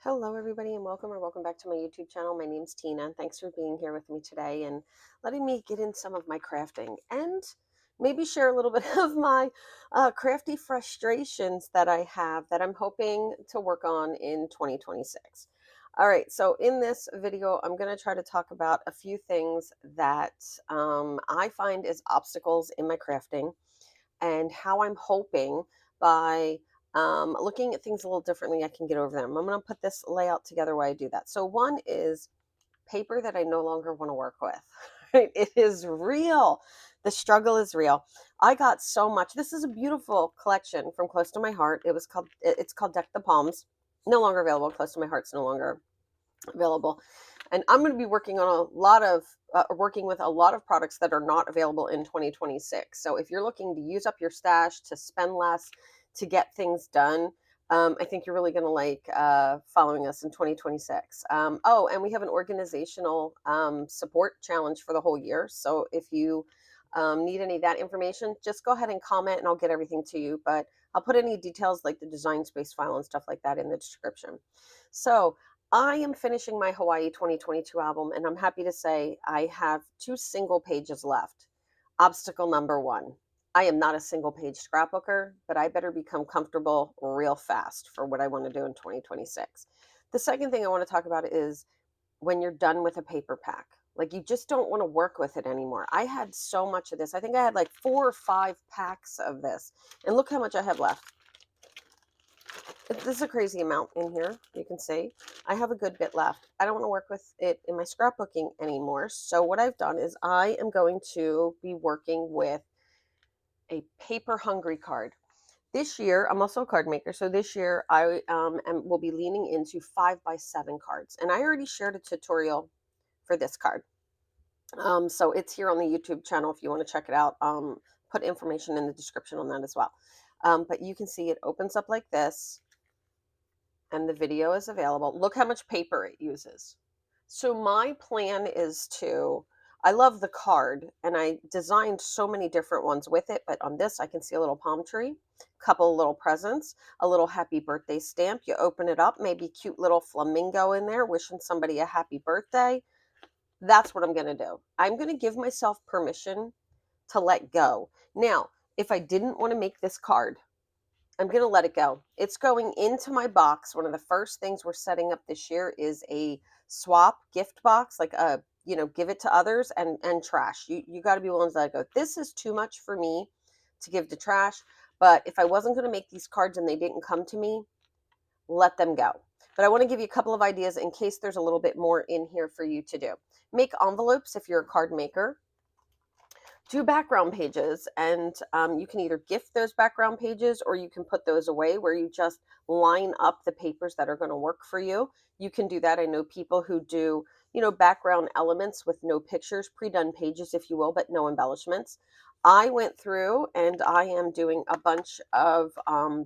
Hello, everybody, and welcome back to my YouTube channel. My name's Tina, and thanks for being here with me today and letting me get in some of my crafting and maybe share a little bit of my crafty frustrations that I have that I'm hoping to work on in 2026. All right, so in this video, I'm going to try to talk about a few things that I find as obstacles in my crafting and how I'm hoping by looking at things a little differently, I can get over them. I'm going to put this layout together while I do that. So one is paper that I no longer want to work with. Right? It is real. The struggle is real. I got so much. This is a beautiful collection from Close to My Heart. It's called Deck the Palms. No longer available. Close to My Heart's no longer available. And I'm going to be working with a lot of products that are not available in 2026. So if you're looking to use up your stash, to spend less, to get things done, I think you're really going to like following us in 2026. Oh, and we have an organizational support challenge for the whole year. So if you need any of that information, just go ahead and comment and I'll get everything to you. But I'll put any details like the design space file and stuff like that in the description. So I am finishing my Hawaii 2022 album, and I'm happy to say I have 2 single pages left. Obstacle number one. I am not a single page scrapbooker, but I better become comfortable real fast for what I want to do in 2026. The second thing I want to talk about is when you're done with a paper pack. Like you just don't want to work with it anymore. I had so much of this. I think I had like 4 or 5 packs of this. And look how much I have left. This is a crazy amount in here. You can see I have a good bit left. I don't want to work with it in my scrapbooking anymore. So what I've done is I am going to be working with a paper hungry card. This year, I'm also a card maker. So this year I will be leaning into 5x7 cards. And I already shared a tutorial for this card. So it's here on the YouTube channel if you want to check it out. Put information in the description on that as well. But you can see it opens up like this. And the video is available. Look how much paper it uses. So my plan is I love the card and I designed so many different ones with it, but on this I can see a little palm tree, a couple of little presents, a little happy birthday stamp. You open it up, maybe cute little flamingo in there wishing somebody a happy birthday. That's what I'm going to do. I'm going to give myself permission to let go. Now, if I didn't want to make this card, I'm going to let it go. It's going into my box. One of the first things we're setting up this year is a swap gift box, like give it to others and trash. You got to be willing to let it go. This is too much for me to give to trash, but if I wasn't going to make these cards and they didn't come to me, let them go. But I want to give you a couple of ideas in case there's a little bit more in here for you to do. Make envelopes if you're a card maker. Do background pages, and you can either gift those background pages or you can put those away where you just line up the papers that are going to work for you. You can do that. I know people who do, background elements with no pictures, pre-done pages, if you will, but no embellishments. I went through and I am doing a bunch of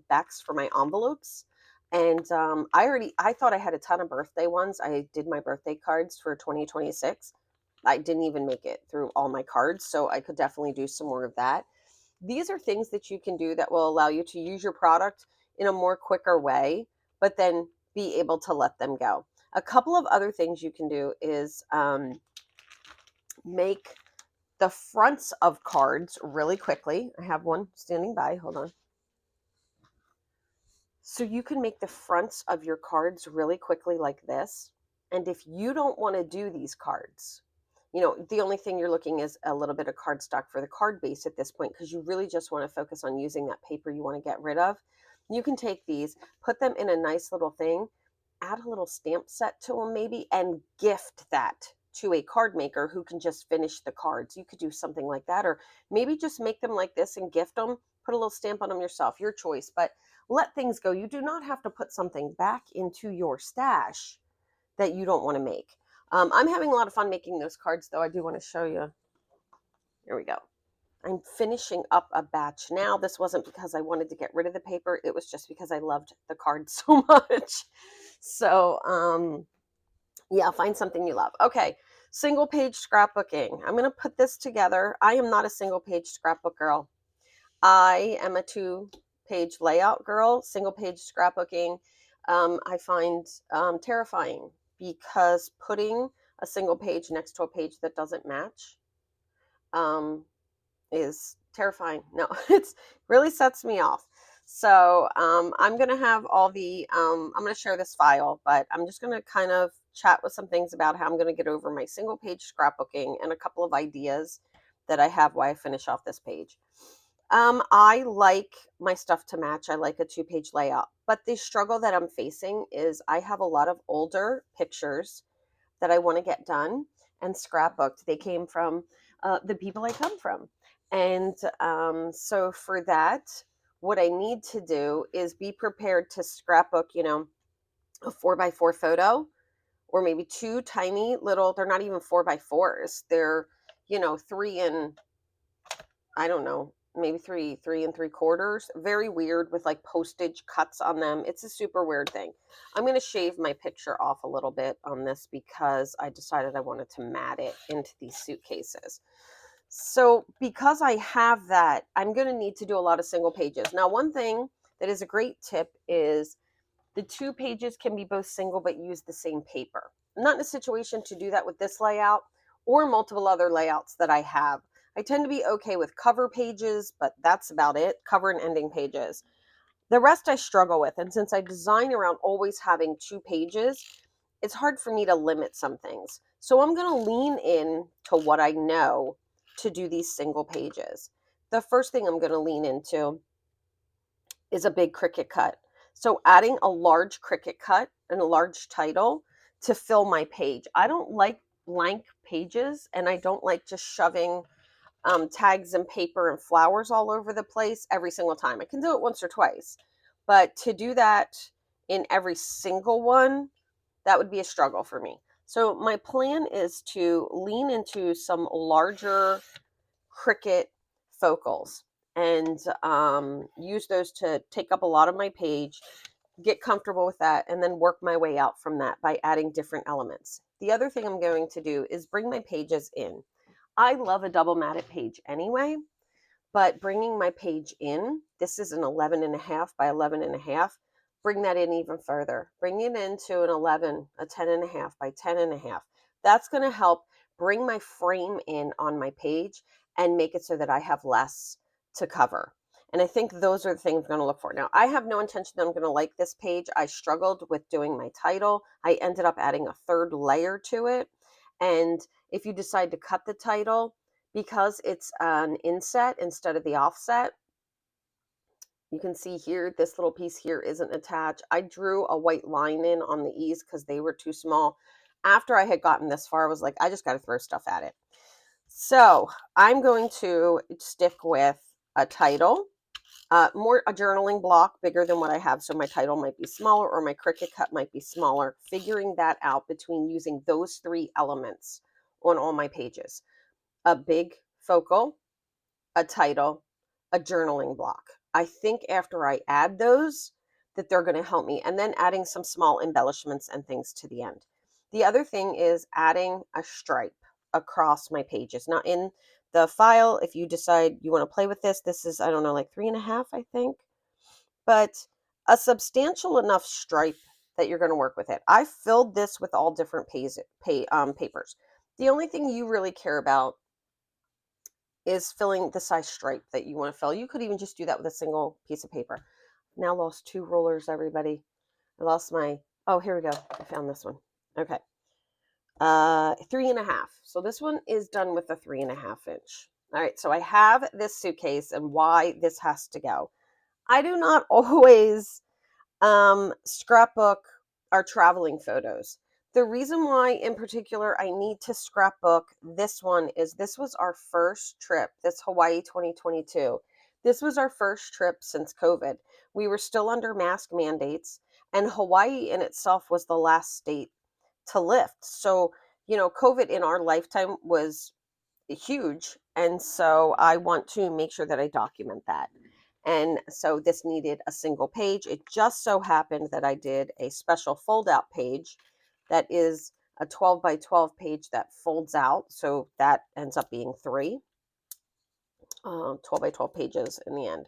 backs for my envelopes. And I thought I had a ton of birthday ones. I did my birthday cards for 2026. I didn't even make it through all my cards, so I could definitely do some more of that. These are things that you can do that will allow you to use your product in a more quicker way, but then be able to let them go. A couple of other things you can do is make the fronts of cards really quickly. I have one standing by. Hold on. So you can make the fronts of your cards really quickly like this. And if you don't want to do these cards, the only thing you're looking is a little bit of cardstock for the card base at this point because you really just want to focus on using that paper you want to get rid of. You can take these, put them in a nice little thing, add a little stamp set to them maybe, and gift that to a card maker who can just finish the cards. You could do something like that, or maybe just make them like this and gift them, put a little stamp on them yourself, your choice, but let things go. You do not have to put something back into your stash that you don't want to make. I'm having a lot of fun making those cards, though. I do want to show you. Here we go. I'm finishing up a batch now. This wasn't because I wanted to get rid of the paper. It was just because I loved the cards so much. So, yeah, find something you love. Okay, single page scrapbooking. I'm going to put this together. I am not a single page scrapbook girl. I am a 2-page layout girl, single page scrapbooking. I find terrifying because putting a single page next to a page that doesn't match um, is terrifying. No, it's really sets me off. So I'm going to have all the, I'm going to share this file, but I'm just going to kind of chat with some things about how I'm going to get over my single page scrapbooking and a couple of ideas that I have while I finish off this page. I like my stuff to match. I like a 2-page layout, but the struggle that I'm facing is I have a lot of older pictures that I want to get done and scrapbooked. They came from the people I come from. And so for that, what I need to do is be prepared to scrapbook, a 4x4 photo or maybe two tiny little, they're not even 4x4s. They're, 3 and I don't know, maybe 3 3 3/4. Very weird with like postage cuts on them. It's a super weird thing. I'm going to shave my picture off a little bit on this because I decided I wanted to mat it into these suitcases. So because I have that, I'm going to need to do a lot of single pages. Now, one thing that is a great tip is the 2 pages can be both single but use the same paper. I'm not in a situation to do that with this layout or multiple other layouts that I have. I tend to be okay with cover pages, but that's about it, cover and ending pages. The rest I struggle with, and since I design around always having 2 pages, it's hard for me to limit some things. So I'm going to lean in to what I know to do these single pages. The first thing I'm going to lean into is a big Cricut cut. So adding a large Cricut cut and a large title to fill my page. I don't like blank pages, and I don't like just shoving tags and paper and flowers all over the place every single time. I can do it once or twice, but to do that in every single one, that would be a struggle for me. So my plan is to lean into some larger Cricut focals and use those to take up a lot of my page, get comfortable with that, and then work my way out from that by adding different elements. The other thing I'm going to do is bring my pages in. I love a double matted page anyway, but bringing my page in, this is an 11.5 by 11.5, bring that in even further. Bring it into an 11, a 10.5 by 10.5. That's going to help bring my frame in on my page and make it so that I have less to cover. And I think those are the things I'm going to look for. Now, I have no intention that I'm going to like this page. I struggled with doing my title. I ended up adding a third layer to it. And if you decide to cut the title, because it's an inset instead of the offset, you can see here, this little piece here isn't attached. I drew a white line in on the E's because they were too small. After I had gotten this far, I was like, I just got to throw stuff at it. So I'm going to stick with a title, more a journaling block bigger than what I have. So my title might be smaller or my Cricut cut might be smaller, figuring that out between using those 3 elements on all my pages. A big focal, a title, a journaling block. I think after I add those, that they're going to help me, and then adding some small embellishments and things to the end. The other thing is adding a stripe across my pages. Now in the file, if you decide you want to play with this, this is, I don't know, like 3.5, I think, but a substantial enough stripe that you're going to work with it. I filled this with all different papers. The only thing you really care about is filling the size stripe that you want to fill. You could even just do that with a single piece of paper. Now lost 2 rulers, everybody. I lost my, oh, here we go. I found this one. Okay. 3.5. So this one is done with a 3.5 inch. All right. So I have this suitcase and why this has to go. I do not always scrapbook our traveling photos. The reason why in particular I need to scrapbook this one is this was our first trip, this Hawaii 2022. This was our first trip since COVID. We were still under mask mandates, and Hawaii in itself was the last state to lift. So, COVID in our lifetime was huge. And so I want to make sure that I document that. And so this needed a single page. It just so happened that I did a special fold out page that is a 12 by 12 page that folds out. So that ends up being 3 12 by 12 pages in the end.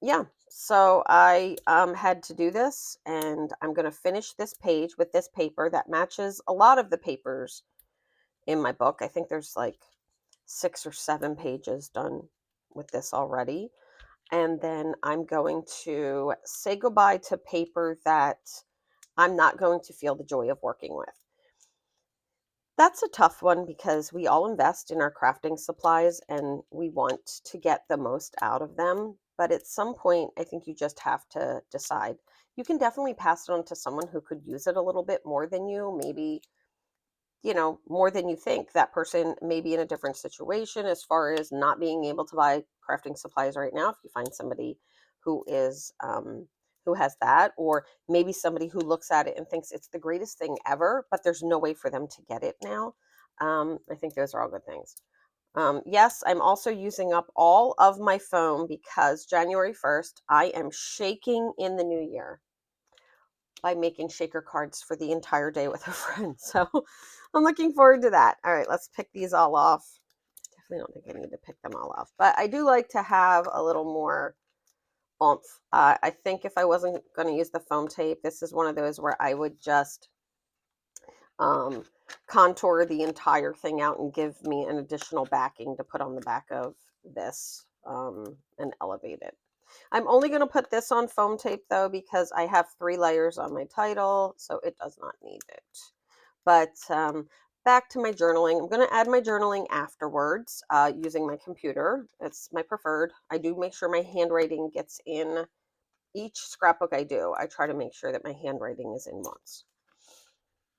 Yeah. So I had to do this, and I'm going to finish this page with this paper that matches a lot of the papers in my book. I think there's like 6 or 7 pages done with this already. And then I'm going to say goodbye to paper that I'm not going to feel the joy of working with. That's a tough one because we all invest in our crafting supplies and we want to get the most out of them. But at some point, I think you just have to decide. You can definitely pass it on to someone who could use it a little bit more than you, maybe, more than you think. That person may be in a different situation as far as not being able to buy crafting supplies right now. If you find somebody who is, who has that, or maybe somebody who looks at it and thinks it's the greatest thing ever, but there's no way for them to get it now. I think those are all good things. Yes, I'm also using up all of my foam because January 1st, I am shaking in the new year by making shaker cards for the entire day with a friend. So I'm looking forward to that. All right, let's pick these all off. Definitely don't think I need to pick them all off, but I do like to have a little more oomph. I think if I wasn't going to use the foam tape, this is one of those where I would just um, contour the entire thing out and give me an additional backing to put on the back of this and elevate it. I'm only going to put this on foam tape though because I have 3 layers on my title, so it does not need it. But back to my journaling. I'm going to add my journaling afterwards using my computer. It's my preferred. I do make sure my handwriting gets in each scrapbook I do. I try to make sure that my handwriting is in once.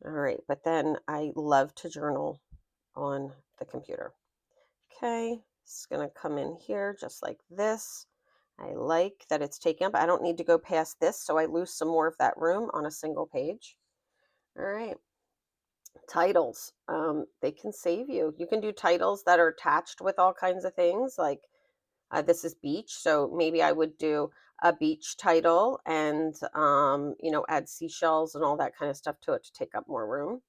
All right, but then I love to journal on the computer. Okay, it's going to come in here just like this. I like that it's taken up. I don't need to go past this, so I lose some more of that room on a single page. All right. Titles. They can save you. You can do titles that are attached with all kinds of things. Like this is beach, so maybe I would do a beach title and add seashells and all that kind of stuff to it to take up more room.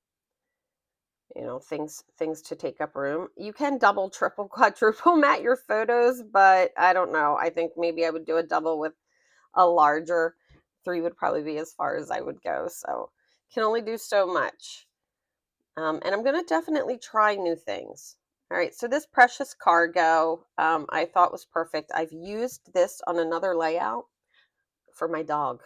Things to take up room. You can double, triple, quadruple mat your photos, but I don't know. I think maybe I would do a double with a larger. 3 would probably be as far as I would go. So can only do so much. And I'm going to definitely try new things. All right, so this precious cargo I thought was perfect. I've used this on another layout for my dog.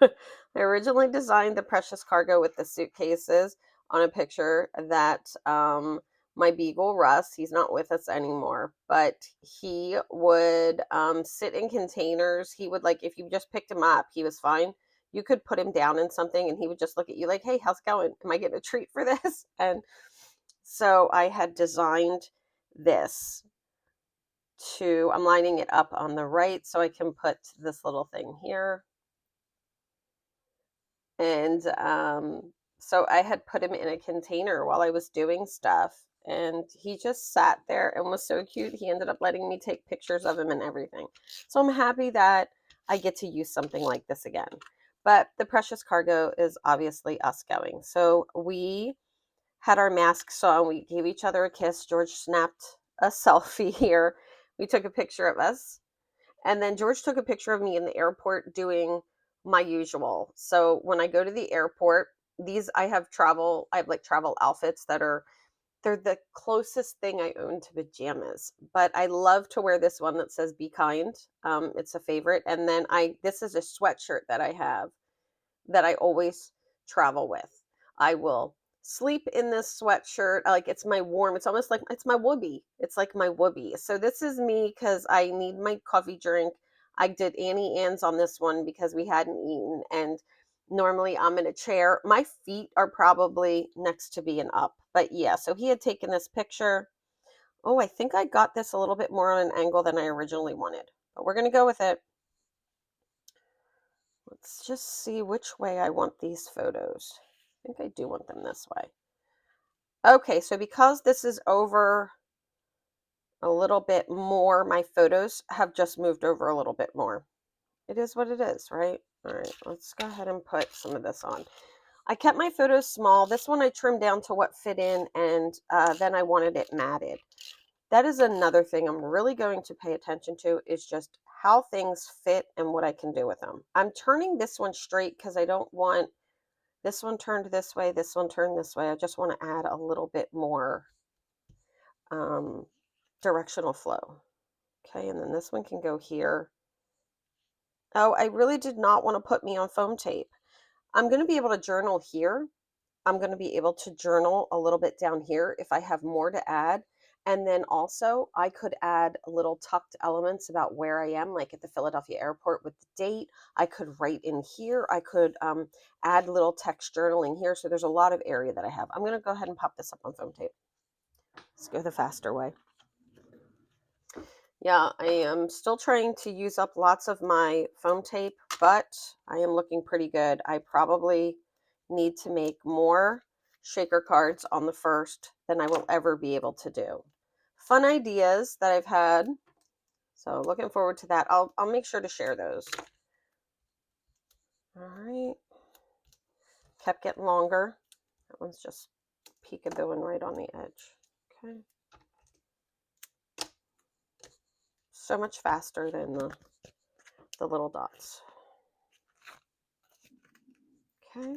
I originally designed the precious cargo with the suitcases on a picture that my beagle Russ, he's not with us anymore, but he would sit in containers. He would, like, if you just picked him up, he was fine. You could put him down in something and he would just look at you like, hey, how's it going? Am I getting a treat for this? And so I had designed this I'm lining it up on the right so I can put this little thing here. And so I had put him in a container while I was doing stuff, and he just sat there and was so cute. He ended up letting me take pictures of him and everything. So I'm happy that I get to use something like this again. But the precious cargo is obviously us going. So we had our masks on. We gave each other a kiss. George snapped a selfie here. We took a picture of us. And then George took a picture of me in the airport doing my usual. So when I go to the airport, I have like travel outfits they're the closest thing I own to pajamas. But I love to wear this one that says "Be kind." It's a favorite. And then this is a sweatshirt that I have that I always travel with. I will sleep in this sweatshirt. Like, it's my warm, it's almost like it's my whoopee. It's like my whoopee. So this is me because I need my coffee drink. I did Annie Ann's on this one because we hadn't eaten. And normally I'm in a chair. My feet are probably next to being up. But yeah, so he had taken this picture. Oh, I think I got this a little bit more on an angle than I originally wanted. But we're going to go with it. Let's just see which way I want these photos. I think I do want them this way. Okay, so because this is over a little bit more, my photos have just moved over a little bit more. It is what it is, right? All right, let's go ahead and put some of this on. I kept my photos small. This one I trimmed down to what fit in, and then I wanted it matted. That is another thing I'm really going to pay attention to, is just how things fit and what I can do with them. I'm turning this one straight because I don't want this one turned this way, this one turned this way. I just want to add a little bit more directional flow. Okay, and then this one can go here. Oh, I really did not want to put me on foam tape. I'm going to be able to journal here. I'm going to be able to journal a little bit down here if I have more to add. And then also I could add little tucked elements about where I am, like at the Philadelphia airport with the date. I could write in here. I could add little text journaling here. So there's a lot of area that I have. I'm going to go ahead and pop this up on foam tape. Let's go the faster way. Yeah, I am still trying to use up lots of my foam tape, but I am looking pretty good. I probably need to make more shaker cards on the first than I will ever be able to do. Fun ideas that I've had. So looking forward to that. I'll make sure to share those. All right. Kept getting longer. That one's just peekabooing right on the edge. Okay. So much faster than the little dots. Okay.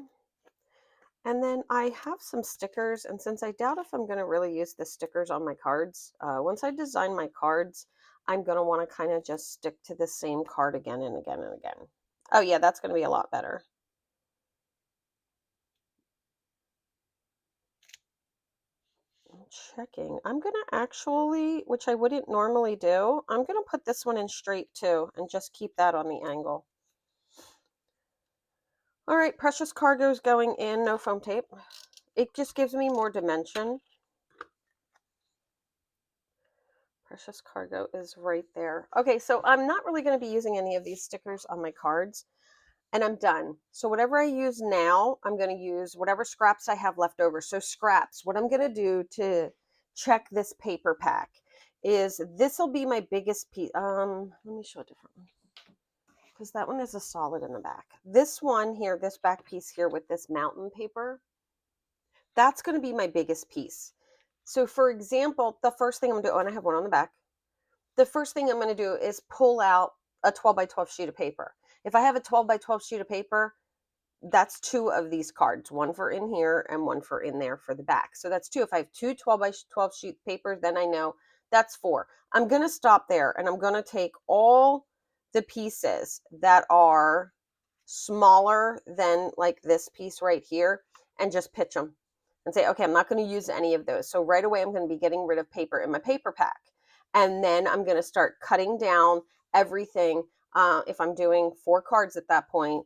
And then I have some stickers, and since I doubt if I'm going to really use the stickers on my cards, once I design my cards, I'm going to want to kind of just stick to the same card again and again and again. Oh yeah, that's going to be a lot better. I'm checking. I'm going to actually, which I wouldn't normally do, I'm going to put this one in straight too and just keep that on the angle. All right, Precious Cargo's going in, no foam tape. It just gives me more dimension. Precious Cargo is right there. Okay, so I'm not really going to be using any of these stickers on my cards, and I'm done. So whatever I use now, I'm going to use whatever scraps I have left over. So scraps, what I'm going to do to check this paper pack is this will be my biggest piece. Let me show a different one because that one is a solid in the back. This one here, this back piece here with this mountain paper, that's going to be my biggest piece. So for example, the first thing I'm going to do, and I have one on the back, the first thing I'm going to do is pull out a 12 by 12 sheet of paper. If I have a 12 by 12 sheet of paper, that's two of these cards, one for in here and one for in there for the back. So that's two. If I have two 12 by 12 sheet papers, then I know that's four. I'm going to stop there and I'm going to take all the pieces that are smaller than like this piece right here and just pitch them and say, okay, I'm not going to use any of those. So right away, I'm going to be getting rid of paper in my paper pack. And then I'm going to start cutting down everything. If I'm doing 4 cards at that point,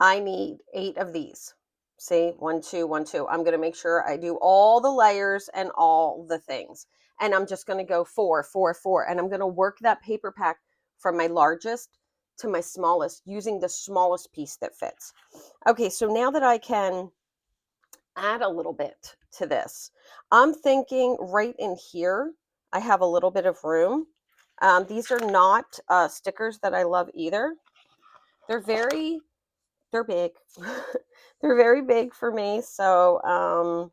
I need 8 of these. See, 1, 2, 1, 2. I'm going to make sure I do all the layers and all the things. And I'm just going to go 4, 4, 4. And I'm going to work that paper pack from my largest to my smallest using the smallest piece that fits. Okay, so now that I can add a little bit to this, I'm thinking right in here, I have a little bit of room. These are not stickers that I love either. They're big. They're very big for me. So,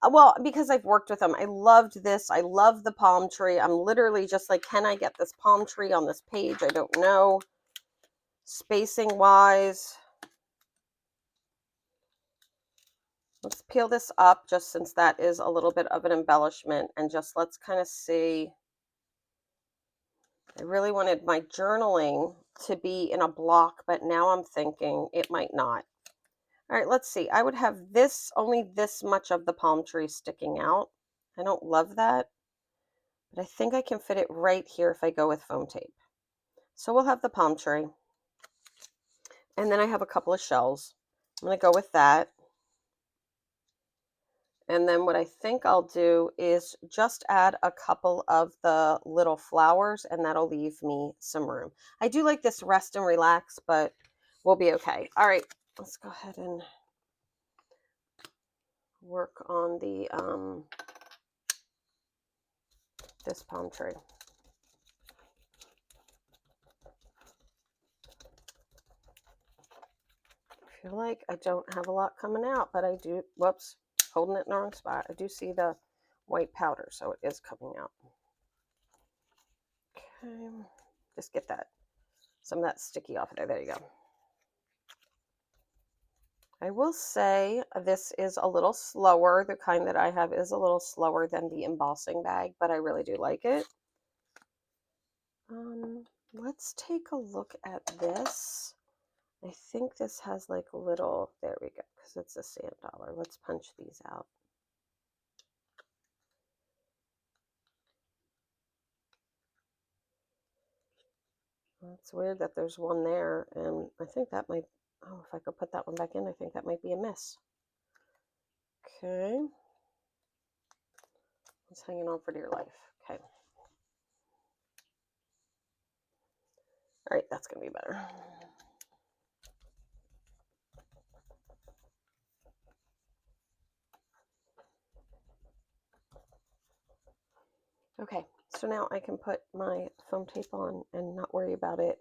well, because I've worked with them, I loved this. I love the palm tree. I'm literally just like, can I get this palm tree on this page? I don't know. Spacing wise, let's peel this up just since that is a little bit of an embellishment, and just let's kind of see. I really wanted my journaling to be in a block, but now I'm thinking it might not. All right, let's see. I would have this, only this much of the palm tree sticking out. I don't love that, but I think I can fit it right here if I go with foam tape. So we'll have the palm tree. And then I have a couple of shells. I'm going to go with that. And then what I think I'll do is just add a couple of the little flowers, and that'll leave me some room. I do like this rest and relax, but we'll be okay. All right, let's go ahead and work on the this palm tree. I feel like I don't have a lot coming out, but I do, whoops, holding it in the wrong spot. I do see the white powder, so it is coming out. Okay, Just get some of that sticky off of there. There you go. I will say this is a little slower. The kind that I have is a little slower than the embossing bag, but I really do like it. Let's take a look at this. I think this has like little, there we go, because it's a sand dollar. Let's punch these out. It's weird that there's one there, and I think that might, oh, if I could put that one back in, I think that might be a miss. Okay. It's hanging on for dear life. Okay. All right, that's going to be better. Okay, so now I can put my foam tape on and not worry about it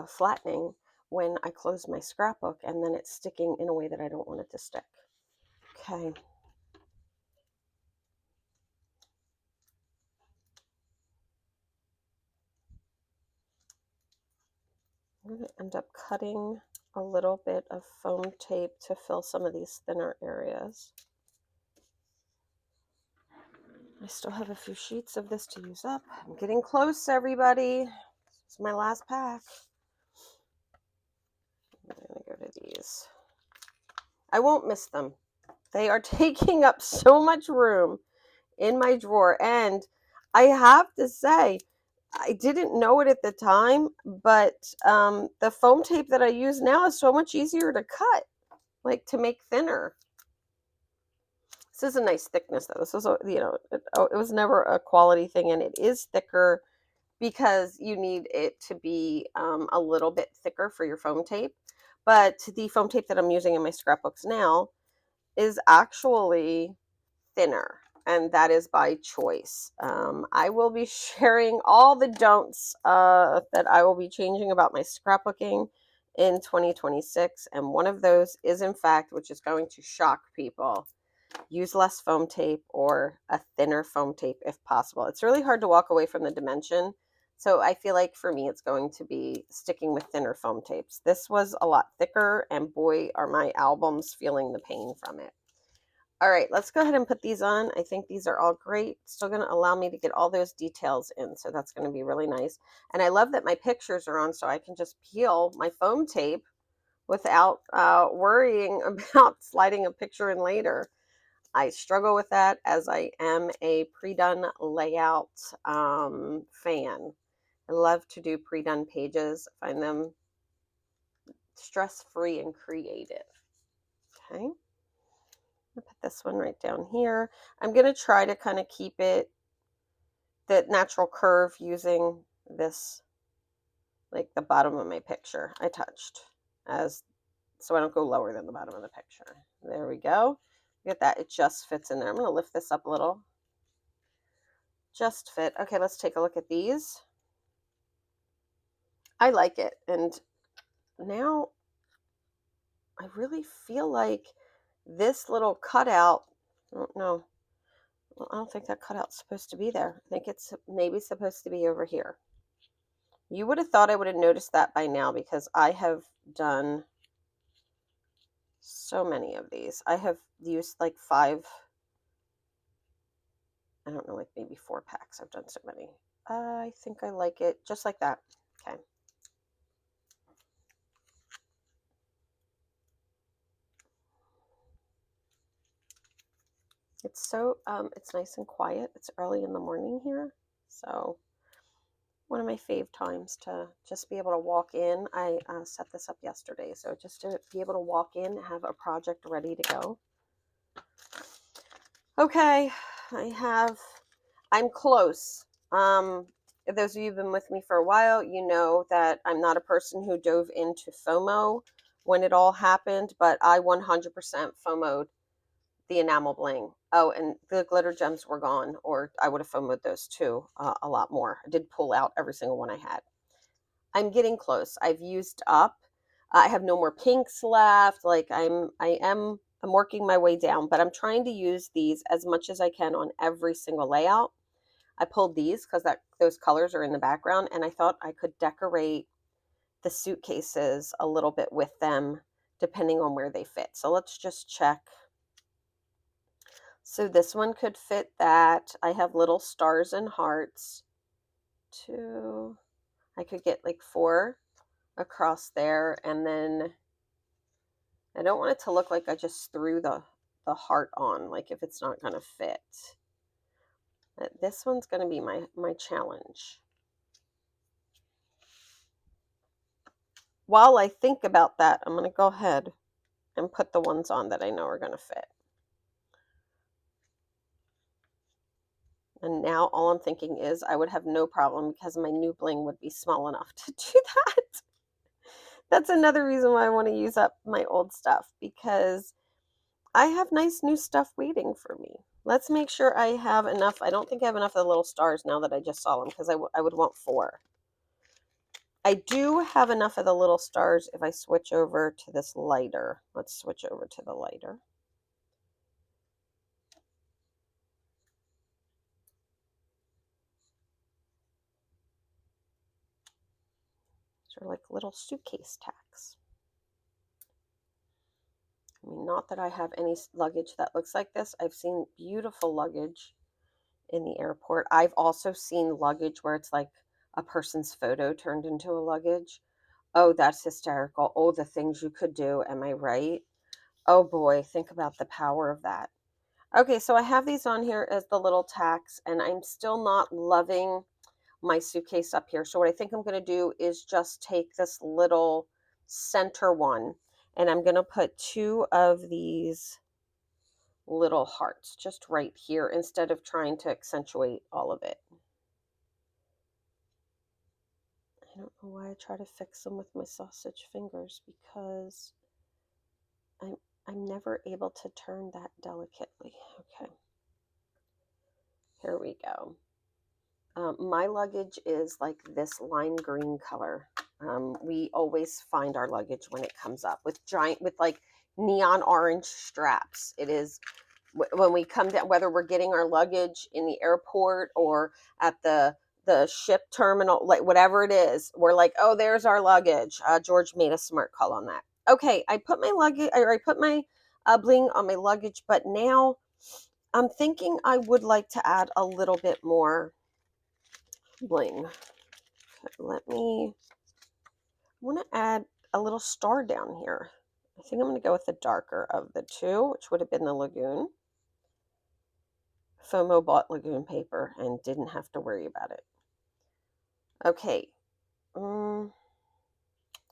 flattening when I close my scrapbook, and then it's sticking in a way that I don't want it to stick. Okay. I'm going to end up cutting a little bit of foam tape to fill some of these thinner areas. I still have a few sheets of this to use up. I'm getting close, everybody. It's my last pack. I'm going to go to these. I won't miss them. They are taking up so much room in my drawer. And I have to say, I didn't know it at the time, but the foam tape that I use now is so much easier to cut, like to make thinner. This is a nice thickness though. This is, it was never a quality thing, and it is thicker because you need it to be a little bit thicker for your foam tape. But the foam tape that I'm using in my scrapbooks now is actually thinner, and that is by choice. I will be sharing all the don'ts that I will be changing about my scrapbooking in 2026, and one of those is, in fact, which is going to shock people, use less foam tape or a thinner foam tape if possible. It's really hard to walk away from the dimension, so I feel like for me it's going to be sticking with thinner foam tapes. This was a lot thicker, and boy, are my albums feeling the pain from it. All right, let's go ahead and put these on. I think these are all great. Still going to allow me to get all those details in, so that's going to be really nice. And I love that my pictures are on, so I can just peel my foam tape without worrying about sliding a picture in later. I struggle with that, as I am a pre-done layout fan. I love to do pre-done pages. I find them stress-free and creative. Okay. I'll put this one right down here. I'm going to try to kind of keep it the natural curve using this, like the bottom of my picture I touched, so I don't go lower than the bottom of the picture. There we go. Get that, it just fits in there. I'm going to lift this up a little. Just fit. Okay, let's take a look at these. I like it, and now I really feel like this little cutout, I don't know, well, I don't think that cutout's supposed to be there. I think it's maybe supposed to be over here. You would have thought I would have noticed that by now, because I have done so many of these. I have used like 5, I don't know, like maybe 4 packs. I've done so many. I think I like it just like that. Okay. It's so, it's nice and quiet. It's early in the morning here, so one of my fave times to just be able to walk in. I set this up yesterday, so just to be able to walk in, have a project ready to go. Okay, I'm close. If those of you who've been with me for a while, you know that I'm not a person who dove into FOMO when it all happened, but I 100% FOMO'd the enamel bling. Oh, and the glitter gems were gone, or I would have FOMO'd those too a lot more. I did pull out every single one I had. I'm getting close. I've used up. I have no more pinks left. Like I'm working my way down, but I'm trying to use these as much as I can on every single layout. I pulled these because those colors are in the background, and I thought I could decorate the suitcases a little bit with them depending on where they fit. So let's just check. So this one could fit that. I have little stars and hearts. Two, I could get like 4 across there, and then I don't want it to look like I just threw the heart on, like if it's not going to fit. This one's going to be my challenge. While I think about that, I'm going to go ahead and put the ones on that I know are going to fit. And now all I'm thinking is I would have no problem because my new bling would be small enough to do that. That's another reason why I want to use up my old stuff, because I have nice new stuff waiting for me. Let's make sure I have enough. I don't think I have enough of the little stars now that I just saw them, because I would want 4. I do have enough of the little stars if I switch over to this lighter. Let's switch over to the lighter. These are like little suitcase tacks. I mean, not that I have any luggage that looks like this. I've seen beautiful luggage in the airport. I've also seen luggage where it's like a person's photo turned into a luggage. Oh, that's hysterical. Oh, the things you could do. Am I right? Oh boy, think about the power of that. Okay, so I have these on here as the little tacks, and I'm still not loving my suitcase up here. So what I think I'm going to do is just take this little center one, and I'm going to put 2 of these little hearts just right here instead of trying to accentuate all of it. I don't know why I try to fix them with my sausage fingers, because I'm never able to turn that delicately. Okay, here we go. My luggage is like this lime green color. We always find our luggage when it comes up with like neon orange straps. It is when we come down, whether we're getting our luggage in the airport or at the ship terminal, like whatever it is, we're like, oh, there's our luggage. George made a smart call on that. Okay, I put my luggage, or I put my bling on my luggage, but now I'm thinking I would like to add a little bit more bling. I want to add a little star down here. I think I'm going to go with the darker of the 2, which would have been the Lagoon. FOMO bought Lagoon paper and didn't have to worry about it. Okay, I'm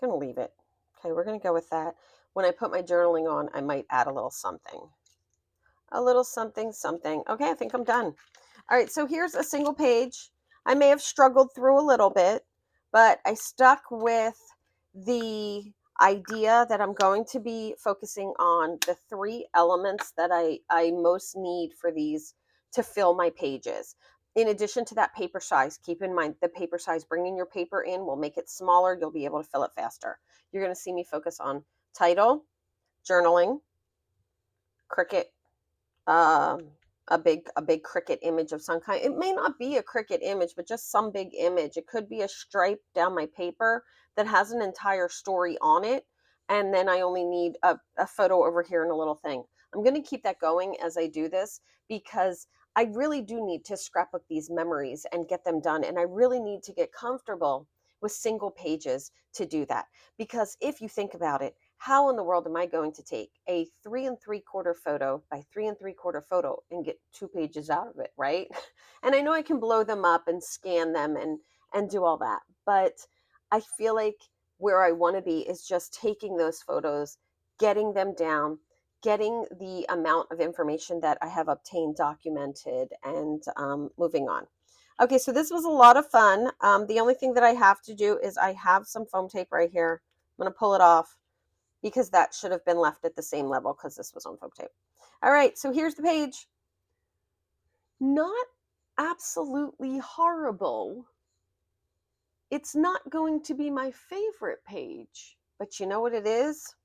going to leave it. Okay, we're going to go with that. When I put my journaling on, I might add a little something. A little something, something. Okay, I think I'm done. All right, so here's a single page. I may have struggled through a little bit, but I stuck with the idea that I'm going to be focusing on the 3 elements that I most need for these to fill my pages. In addition to that paper size, keep in mind the paper size, bringing your paper in will make it smaller. You'll be able to fill it faster. You're going to see me focus on title, journaling, Cricut, a big Cricut image of some kind. It may not be a Cricut image, but just some big image. It could be a stripe down my paper that has an entire story on it, and then I only need a photo over here and a little thing. I'm going to keep that going as I do this, because I really do need to scrapbook these memories and get them done, and I really need to get comfortable with single pages to do that. Because if you think about it, how in the world am I going to take a 3 3/4 photo by 3 3/4 photo and get 2 pages out of it, right? And I know I can blow them up and scan them and do all that, but I feel like where I want to be is just taking those photos, getting them down, getting the amount of information that I have obtained documented, and moving on. Okay, so this was a lot of fun. The only thing that I have to do is I have some foam tape right here. I'm going to pull it off, because that should have been left at the same level because this was on foam tape. All right, so here's the page. Not absolutely horrible. It's not going to be my favorite page, but you know what it is?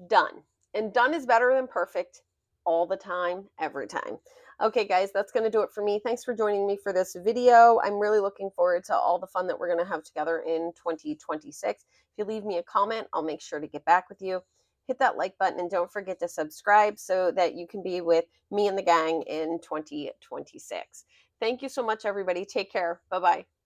Done. And done is better than perfect all the time, every time. Okay, guys, that's going to do it for me. Thanks for joining me for this video. I'm really looking forward to all the fun that we're going to have together in 2026. If you leave me a comment, I'll make sure to get back with you. Hit that like button and don't forget to subscribe so that you can be with me and the gang in 2026. Thank you so much, everybody. Take care. Bye bye.